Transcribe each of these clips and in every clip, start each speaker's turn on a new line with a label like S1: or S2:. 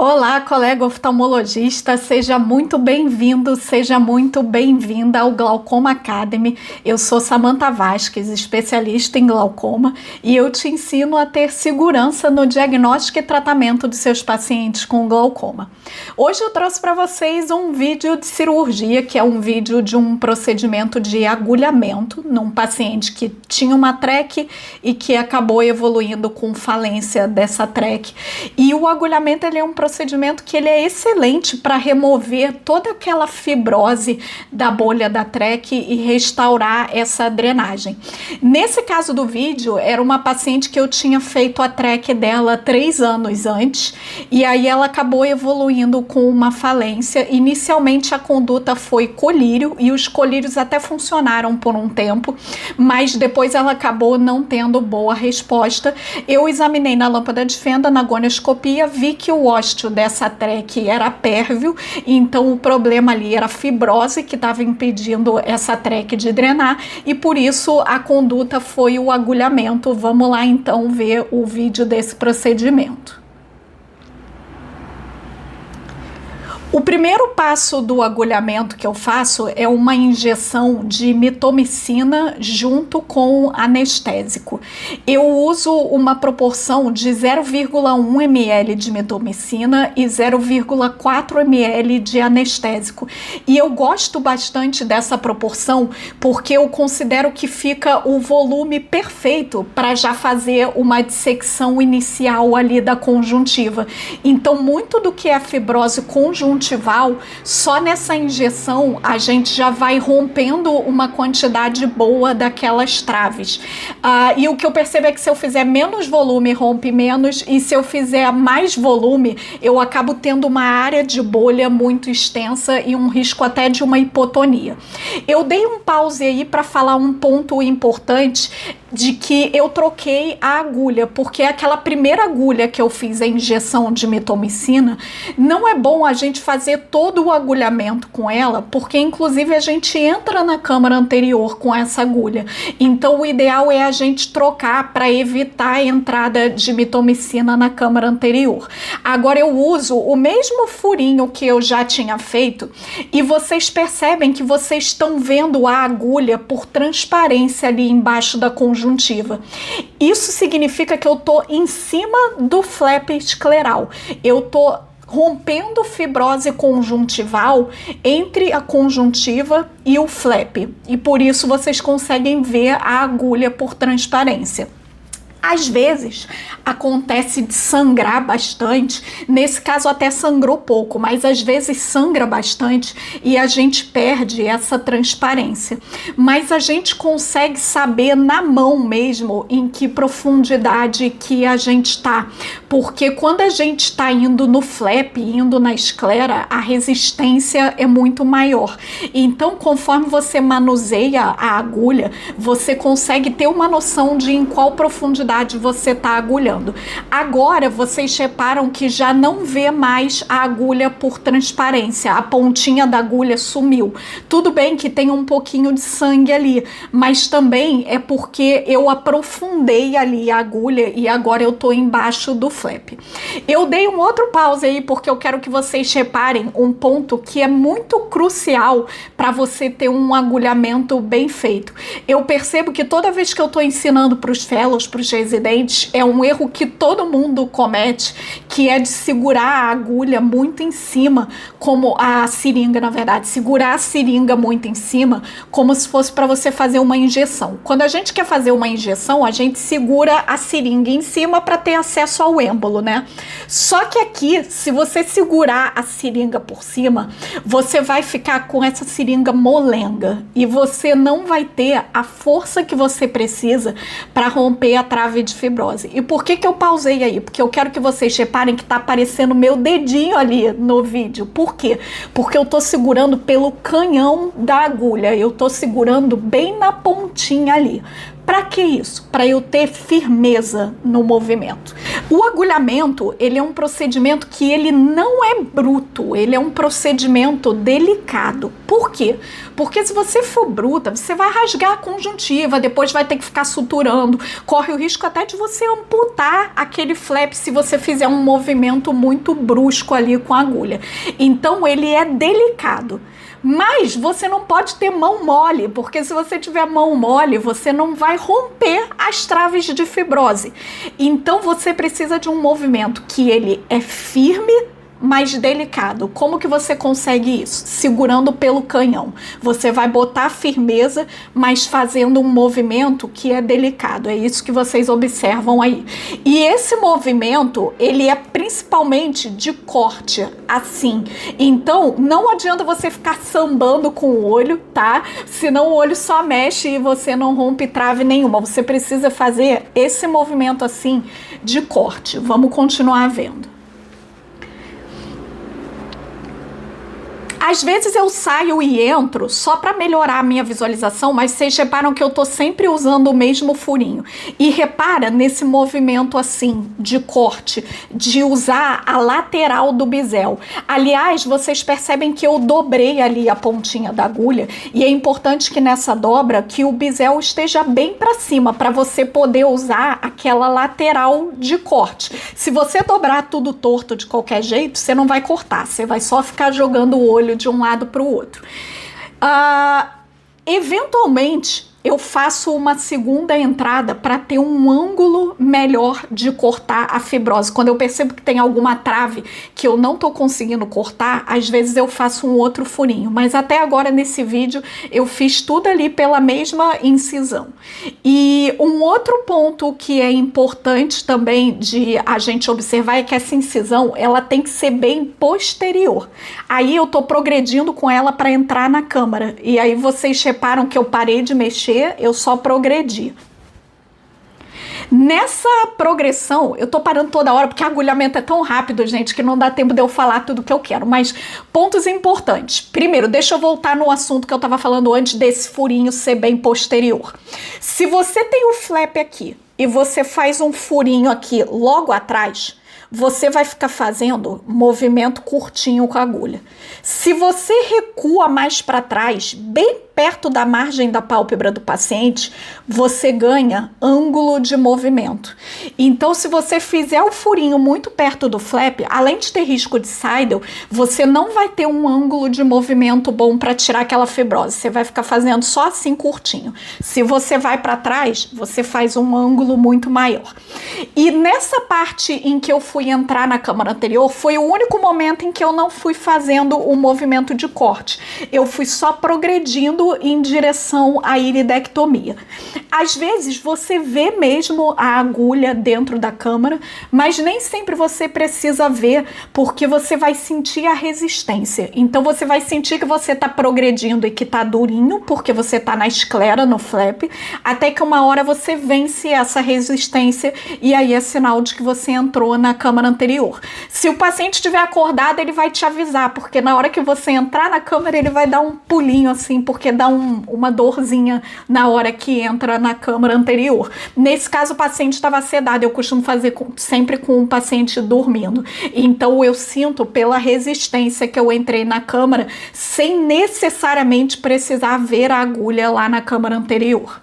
S1: Olá, colega oftalmologista, seja muito bem-vindo, seja muito bem-vinda ao Glaucoma Academy. Eu sou Samantha Vasques, especialista em glaucoma, e eu te ensino a ter segurança no diagnóstico e tratamento de seus pacientes com glaucoma. Hoje eu trouxe para vocês um vídeo de cirurgia, que é um vídeo de um procedimento de agulhamento num paciente que tinha uma TREC e que acabou evoluindo com falência dessa TREC. E o agulhamento ele é um procedimento que ele é excelente para remover toda aquela fibrose da bolha da TREC e restaurar essa drenagem. Nesse caso do vídeo, era uma paciente que eu tinha feito a TREC dela 3 anos antes, e aí ela acabou evoluindo com uma falência. Inicialmente a conduta foi colírio, e os colírios até funcionaram por um tempo, mas depois ela acabou não tendo boa resposta. Eu examinei na lâmpada de fenda, na gonioscopia, vi que o ósteo dessa TREC era pérvio, então o problema ali era a fibrose que estava impedindo essa TREC de drenar, e por isso a conduta foi o agulhamento. Vamos lá então ver o vídeo desse procedimento. O primeiro passo do agulhamento que eu faço é uma injeção de mitomicina junto com anestésico. Eu uso uma proporção de 0,1 ml de mitomicina e 0,4 ml de anestésico. E eu gosto bastante dessa proporção porque eu considero que fica o volume perfeito para já fazer uma dissecção inicial ali da conjuntiva. Então, muito do que é a fibrose conjuntival, só nessa injeção a gente já vai rompendo uma quantidade boa daquelas traves. E o que eu percebo é que se eu fizer menos volume, rompe menos, e se eu fizer mais volume, eu acabo tendo uma área de bolha muito extensa e um risco até de uma hipotonia. Eu dei um pause aí para falar um ponto importante, de que eu troquei a agulha, porque aquela primeira agulha que eu fiz a injeção de mitomicina, não é bom a gente fazer todo o agulhamento com ela, porque inclusive a gente entra na câmara anterior com essa agulha. Então o ideal é a gente trocar para evitar a entrada de mitomicina na câmara anterior. Agora eu uso o mesmo furinho que eu já tinha feito, e vocês percebem que vocês estão vendo a agulha por transparência ali embaixo da conjuntiva. Isso significa que eu tô em cima do flap escleral. Eu tô rompendo fibrose conjuntival entre a conjuntiva e o flap. E por isso vocês conseguem ver a agulha por transparência. Às vezes acontece de sangrar bastante, nesse caso até sangrou pouco, mas às vezes sangra bastante e a gente perde essa transparência. Mas a gente consegue saber na mão mesmo em que profundidade que a gente está, porque quando a gente está indo no flap, indo na esclera, a resistência é muito maior. Então, conforme você manuseia a agulha, você consegue ter uma noção de em qual profundidade você está agulhando. Agora vocês reparam que já não vê mais a agulha por transparência, a pontinha da agulha sumiu. Tudo bem que tem um pouquinho de sangue ali, mas também é porque eu aprofundei ali a agulha e agora eu tô embaixo do flap. Eu dei um outro pause aí porque eu quero que vocês reparem um ponto que é muito crucial para você ter um agulhamento bem feito. Eu percebo que toda vez que eu tô ensinando para os fellows, para os residentes, é um erro que todo mundo comete, que é de segurar a agulha muito em cima, como a seringa, na verdade, segurar a seringa muito em cima, como se fosse para você fazer uma injeção. Quando a gente quer fazer uma injeção, a gente segura a seringa em cima para ter acesso ao êmbolo, né? Só que aqui, se você segurar a seringa por cima, você vai ficar com essa seringa molenga e você não vai ter a força que você precisa para romper a trave de fibrose. E por que eu pausei aí? Porque eu quero que vocês reparem que tá aparecendo meu dedinho ali no vídeo. Por quê? Porque eu tô segurando pelo canhão da agulha, eu tô segurando bem na pontinha ali. Para que isso? Para eu ter firmeza no movimento. O agulhamento, ele é um procedimento que ele não é bruto, ele é um procedimento delicado. Por quê? Porque se você for bruta, você vai rasgar a conjuntiva, depois vai ter que ficar suturando, corre o risco até de você amputar aquele flap se você fizer um movimento muito brusco ali com a agulha. Então ele é delicado. Mas você não pode ter mão mole, porque se você tiver mão mole, você não vai romper as traves de fibrose. Então você precisa de um movimento que ele é firme, mais delicado. Como que você consegue isso? Segurando pelo canhão. Você vai botar firmeza, mas fazendo um movimento que é delicado. É isso que vocês observam aí. E esse movimento, ele é principalmente de corte, assim. Então, não adianta você ficar sambando com o olho, tá? Senão o olho só mexe e você não rompe trave nenhuma. Você precisa fazer esse movimento assim de corte. Vamos continuar vendo. Às vezes eu saio e entro só para melhorar a minha visualização, mas vocês reparam que eu tô sempre usando o mesmo furinho. E repara nesse movimento assim, de corte, de usar a lateral do bisel. Aliás, vocês percebem que eu dobrei ali a pontinha da agulha e é importante que nessa dobra que o bisel esteja bem para cima, para você poder usar aquela lateral de corte. Se você dobrar tudo torto de qualquer jeito, você não vai cortar, você vai só ficar jogando o olho de um lado para o outro. Eventualmente eu faço uma segunda entrada para ter um ângulo melhor de cortar a fibrose. Quando eu percebo que tem alguma trave que eu não tô conseguindo cortar, às vezes eu faço um outro furinho. Mas até agora nesse vídeo eu fiz tudo ali pela mesma incisão. E um outro ponto que é importante também de a gente observar é que essa incisão, ela tem que ser bem posterior. Aí eu tô progredindo com ela para entrar na câmara. E aí vocês reparam que eu parei de mexer, eu só progredi. Nessa progressão, eu tô parando toda hora porque o agulhamento é tão rápido, gente, que não dá tempo de eu falar tudo que eu quero. Mas pontos importantes. Primeiro, deixa eu voltar no assunto que eu tava falando antes desse furinho ser bem posterior. Se você tem o flap aqui e você faz um furinho aqui logo atrás, você vai ficar fazendo movimento curtinho com a agulha. Se você recua mais para trás, bem perto da margem da pálpebra do paciente, você ganha ângulo de movimento. Então, se você fizer o furinho muito perto do flap, além de ter risco de Seidel, você não vai ter um ângulo de movimento bom para tirar aquela fibrose. Você vai ficar fazendo só assim curtinho. Se você vai para trás, você faz um ângulo muito maior. E nessa parte em que eu fui entrar na câmara anterior, foi o único momento em que eu não fui fazendo o movimento de corte. Eu fui só progredindo em direção à iridectomia. Às vezes você vê mesmo a agulha dentro da câmara, mas nem sempre você precisa ver, porque você vai sentir a resistência. Então você vai sentir que você está progredindo e que está durinho, porque você está na esclera, no flap, até que uma hora você vence essa resistência e aí é sinal de que você entrou na câmara anterior. Se o paciente estiver acordado, ele vai te avisar, porque na hora que você entrar na câmara, ele vai dar um pulinho assim, porque dá uma dorzinha na hora que entra na câmara anterior. Nesse caso, o paciente estava sedado. Eu costumo fazer sempre com o paciente dormindo. Então, eu sinto pela resistência que eu entrei na câmara, sem necessariamente precisar ver a agulha lá na câmara anterior.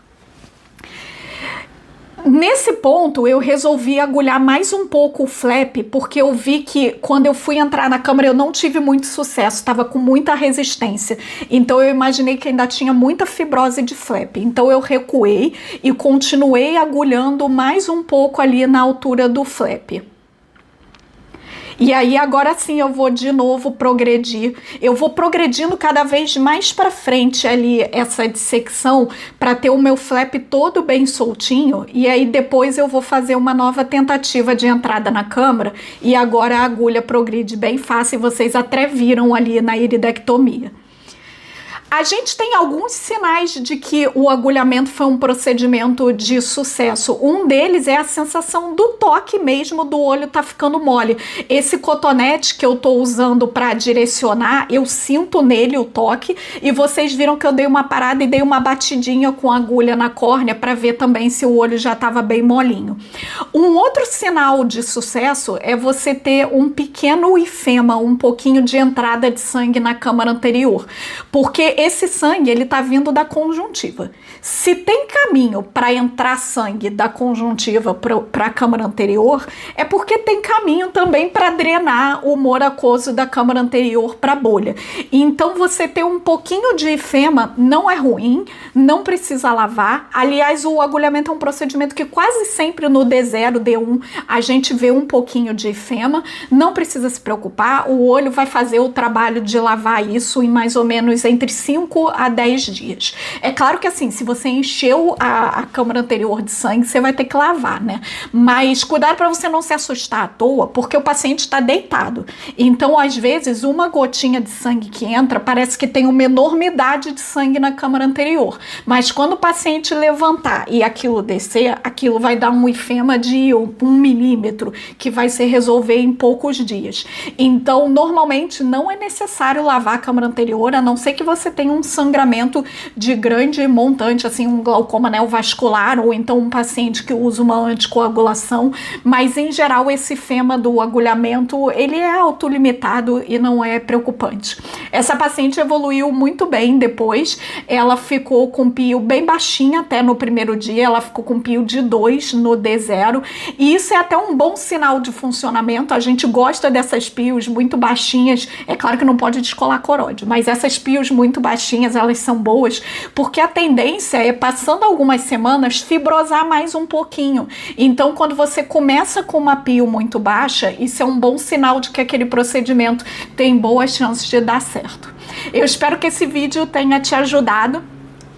S1: Nesse ponto, eu resolvi agulhar mais um pouco o flap, porque eu vi que quando eu fui entrar na câmara eu não tive muito sucesso, estava com muita resistência. Então eu imaginei que ainda tinha muita fibrose de flap. Então eu recuei e continuei agulhando mais um pouco ali na altura do flap. E aí agora sim eu vou de novo progredir. Eu vou progredindo cada vez mais para frente ali essa dissecção para ter o meu flap todo bem soltinho. E aí depois eu vou fazer uma nova tentativa de entrada na câmara. E agora a agulha progride bem fácil e vocês até viram ali na iridectomia. A gente tem alguns sinais de que o agulhamento foi um procedimento de sucesso. Um deles é a sensação do toque mesmo, do olho tá ficando mole. Esse cotonete que eu tô usando para direcionar, eu sinto nele o toque, e vocês viram que eu dei uma parada e dei uma batidinha com a agulha na córnea para ver também se o olho já estava bem molinho. Um outro sinal de sucesso é você ter um pequeno ifema, um pouquinho de entrada de sangue na câmara anterior, porque esse sangue ele tá vindo da conjuntiva. Se tem caminho para entrar sangue da conjuntiva para a câmara anterior, é porque tem caminho também para drenar o humor aquoso da câmara anterior para a bolha. Então você ter um pouquinho de ifema não é ruim, não precisa lavar. Aliás, o agulhamento é um procedimento que quase sempre no D0, D1 a gente vê um pouquinho de ifema, não precisa se preocupar, o olho vai fazer o trabalho de lavar isso em mais ou menos entre 5 a 10 dias. É claro que assim, se você encheu a câmara anterior de sangue, você vai ter que lavar, né? Mas cuidado para você não se assustar à toa, porque o paciente está deitado. Então, às vezes, uma gotinha de sangue que entra, parece que tem uma enormidade de sangue na câmara anterior. Mas quando o paciente levantar e aquilo descer, aquilo vai dar um ifema de 1 milímetro, que vai se resolver em poucos dias. Então, normalmente, não é necessário lavar a câmara anterior, a não ser que você tenha um sangramento de grande montante, assim, um glaucoma neovascular, ou então um paciente que usa uma anticoagulação, mas em geral esse ifema do agulhamento, ele é autolimitado e não é preocupante. Essa paciente evoluiu muito bem depois, ela ficou com PIO bem baixinha até no primeiro dia, ela ficou com PIO de 2 no D0, e isso é até um bom sinal de funcionamento. A gente gosta dessas PIOs muito baixinhas, é claro que não pode descolar coróide, mas essas PIOs muito baixinhas, elas são boas, porque a tendência é, passando algumas semanas, fibrosar mais um pouquinho. Então, quando você começa com uma PIO muito baixa, isso é um bom sinal de que aquele procedimento tem boas chances de dar certo. Eu espero que esse vídeo tenha te ajudado.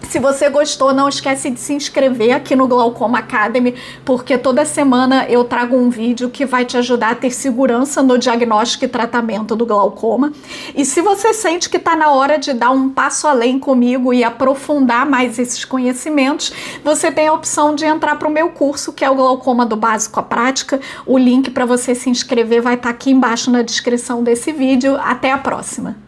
S1: Se você gostou, não esquece de se inscrever aqui no Glaucoma Academy, porque toda semana eu trago um vídeo que vai te ajudar a ter segurança no diagnóstico e tratamento do glaucoma. E se você sente que está na hora de dar um passo além comigo e aprofundar mais esses conhecimentos, você tem a opção de entrar para o meu curso, que é o Glaucoma do Básico à Prática. O link para você se inscrever vai estar aqui embaixo na descrição desse vídeo. Até a próxima!